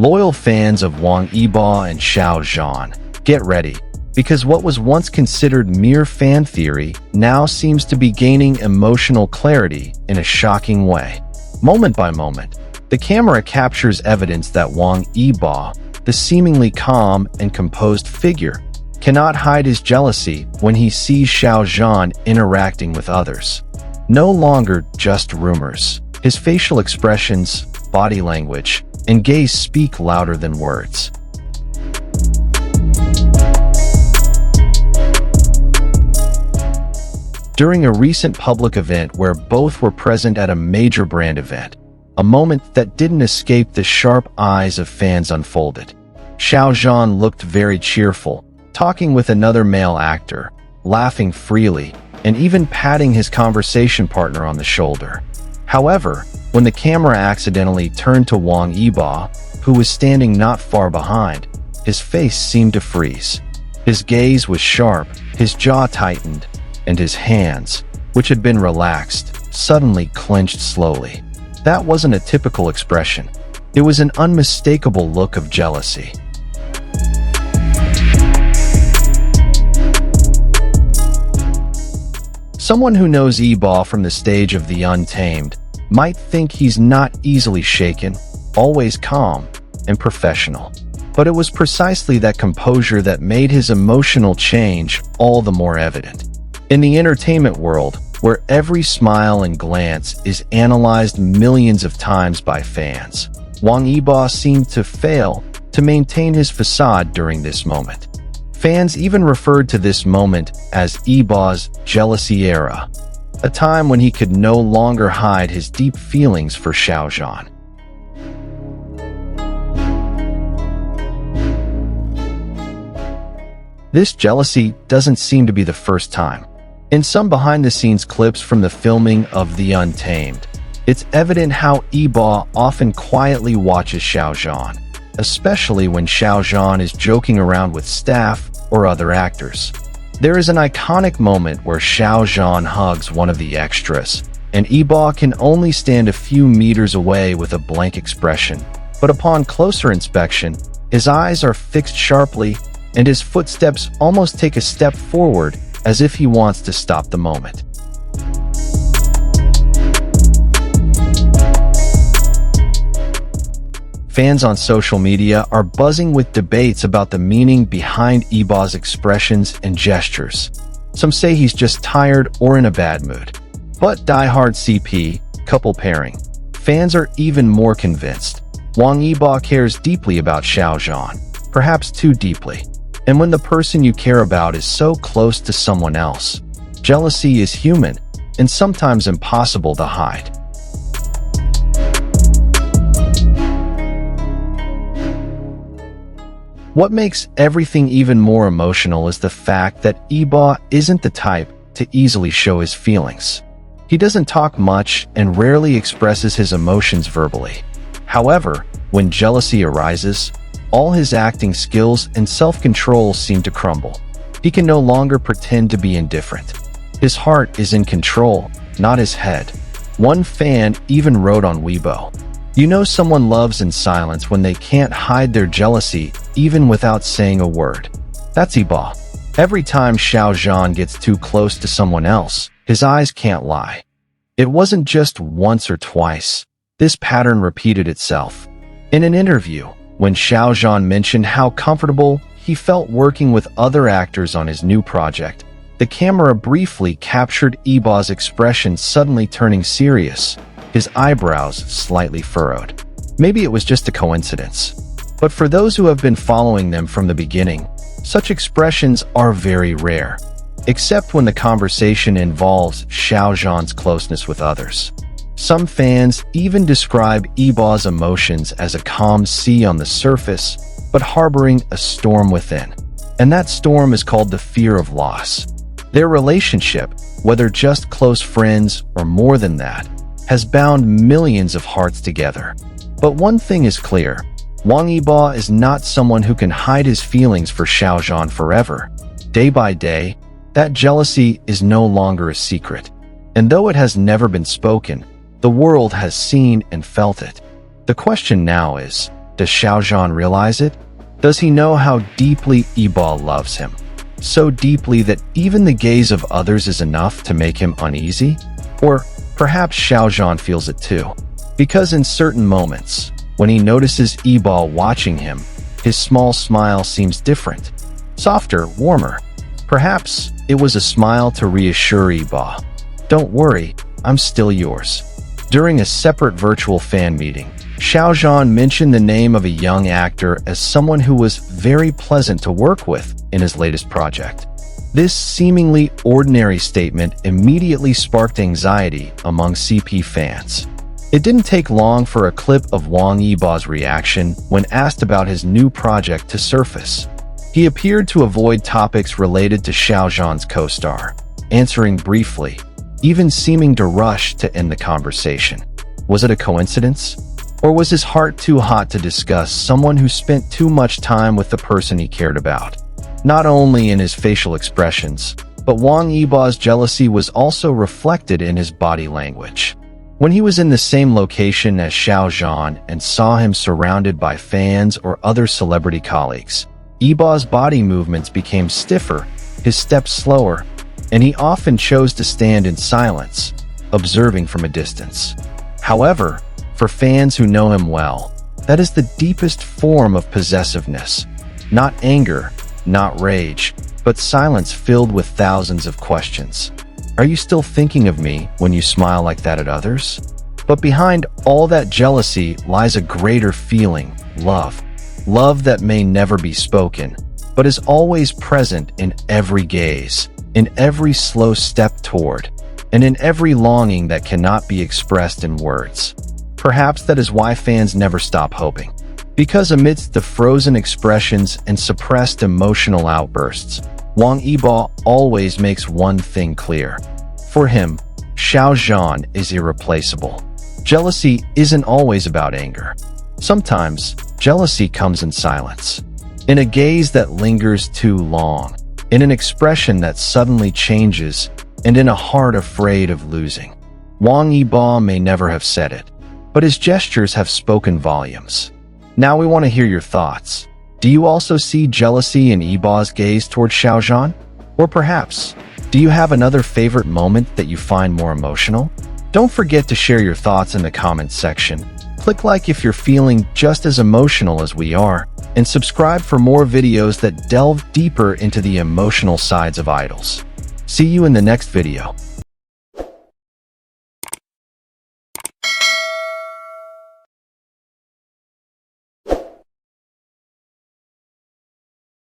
Loyal fans of Wang Yibo and Xiao Zhan, get ready, because what was once considered mere fan theory now seems to be gaining emotional clarity in a shocking way. Moment by moment, the camera captures evidence that Wang Yibo, the seemingly calm and composed figure, cannot hide his jealousy when he sees Xiao Zhan interacting with others. No longer just rumors. His facial expressions, body language, and gaze speak louder than words. During a recent public event where both were present at a major brand event, a moment that didn't escape the sharp eyes of fans unfolded. Xiao Zhan looked very cheerful, talking with another male actor, laughing freely, and even patting his conversation partner on the shoulder. However, when the camera accidentally turned to Wang Yibo, who was standing not far behind, his face seemed to freeze. His gaze was sharp, his jaw tightened, and his hands, which had been relaxed, suddenly clenched slowly. That wasn't a typical expression. It was an unmistakable look of jealousy. Someone who knows Yibo from the stage of the Untamed might think he's not easily shaken, always calm and professional. But it was precisely that composure that made his emotional change all the more evident. In the entertainment world, where every smile and glance is analyzed millions of times by fans, Wang Yibo seemed to fail to maintain his facade during this moment. Fans even referred to this moment as Yibo's jealousy era, a time when he could no longer hide his deep feelings for Xiao Zhan. This jealousy doesn't seem to be the first time. In some behind-the-scenes clips from the filming of The Untamed, it's evident how Yibo often quietly watches Xiao Zhan, especially when Xiao Zhan is joking around with staff or other actors. There is an iconic moment where Xiao Zhan hugs one of the extras, and Yibo can only stand a few meters away with a blank expression. But upon closer inspection, his eyes are fixed sharply, and his footsteps almost take a step forward as if he wants to stop the moment. Fans on social media are buzzing with debates about the meaning behind Yibo's expressions and gestures. Some say he's just tired or in a bad mood. But die-hard CP, couple pairing, fans are even more convinced. Wang Yibo cares deeply about Xiao Zhan, perhaps too deeply. And when the person you care about is so close to someone else, jealousy is human and sometimes impossible to hide. What makes everything even more emotional is the fact that Yibo isn't the type to easily show his feelings. He doesn't talk much and rarely expresses his emotions verbally. However, when jealousy arises, all his acting skills and self-control seem to crumble. He can no longer pretend to be indifferent. His heart is in control, not his head. One fan even wrote on Weibo, "You know someone loves in silence when they can't hide their jealousy even without saying a word. That's Yibo. Every time Xiao Zhan gets too close to someone else, his eyes can't lie." It wasn't just once or twice. This pattern repeated itself. In an interview, when Xiao Zhan mentioned how comfortable he felt working with other actors on his new project, the camera briefly captured Yibo's expression suddenly turning serious, his eyebrows slightly furrowed. Maybe it was just a coincidence. But for those who have been following them from the beginning, such expressions are very rare, except when the conversation involves Xiao Zhan's closeness with others. Some fans even describe Yibo's emotions as a calm sea on the surface, but harboring a storm within. And that storm is called the fear of loss. Their relationship, whether just close friends or more than that, has bound millions of hearts together. But one thing is clear, Wang Yibo is not someone who can hide his feelings for Xiao Zhan forever. Day by day, that jealousy is no longer a secret. And though it has never been spoken, the world has seen and felt it. The question now is, Does Xiao Zhan realize it? Does he know how deeply Yibo loves him? So deeply that even the gaze of others is enough to make him uneasy? Or perhaps Xiao Zhan feels it too. Because in certain moments, when he notices Yibo watching him, his small smile seems different, softer, warmer. Perhaps it was a smile to reassure Yibo. Don't worry, I'm still yours. During a separate virtual fan meeting, Xiao Zhan mentioned the name of a young actor as someone who was very pleasant to work with in his latest project. This seemingly ordinary statement immediately sparked anxiety among CP fans. It didn't take long for a clip of Wang Yibo's reaction when asked about his new project to surface. He appeared to avoid topics related to Xiao Zhan's co-star, answering briefly, even seeming to rush to end the conversation. Was it a coincidence? Or was his heart too hot to discuss someone who spent too much time with the person he cared about? Not only in his facial expressions, but Wang Yibo's jealousy was also reflected in his body language. When he was in the same location as Xiao Zhan and saw him surrounded by fans or other celebrity colleagues, Yibo's body movements became stiffer, his steps slower, and he often chose to stand in silence, observing from a distance. However, for fans who know him well, that is the deepest form of possessiveness. Not anger, not rage, but silence filled with thousands of questions. Are you still thinking of me when you smile like that at others? But behind all that jealousy lies a greater feeling, love. Love that may never be spoken, but is always present in every gaze, in every slow step toward, and in every longing that cannot be expressed in words. Perhaps that is why fans never stop hoping. Because amidst the frozen expressions and suppressed emotional outbursts, Wang Yibo always makes one thing clear. For him, Xiao Zhan is irreplaceable. Jealousy isn't always about anger. Sometimes, jealousy comes in silence, in a gaze that lingers too long, in an expression that suddenly changes, and in a heart afraid of losing. Wang Yibo may never have said it, but his gestures have spoken volumes. Now we want to hear your thoughts. Do you also see jealousy in Yibo's gaze toward Xiao Zhan? Or perhaps, do you have another favorite moment that you find more emotional? Don't forget to share your thoughts in the comments section. Click like if you're feeling just as emotional as we are, and subscribe for more videos that delve deeper into the emotional sides of idols. See you in the next video.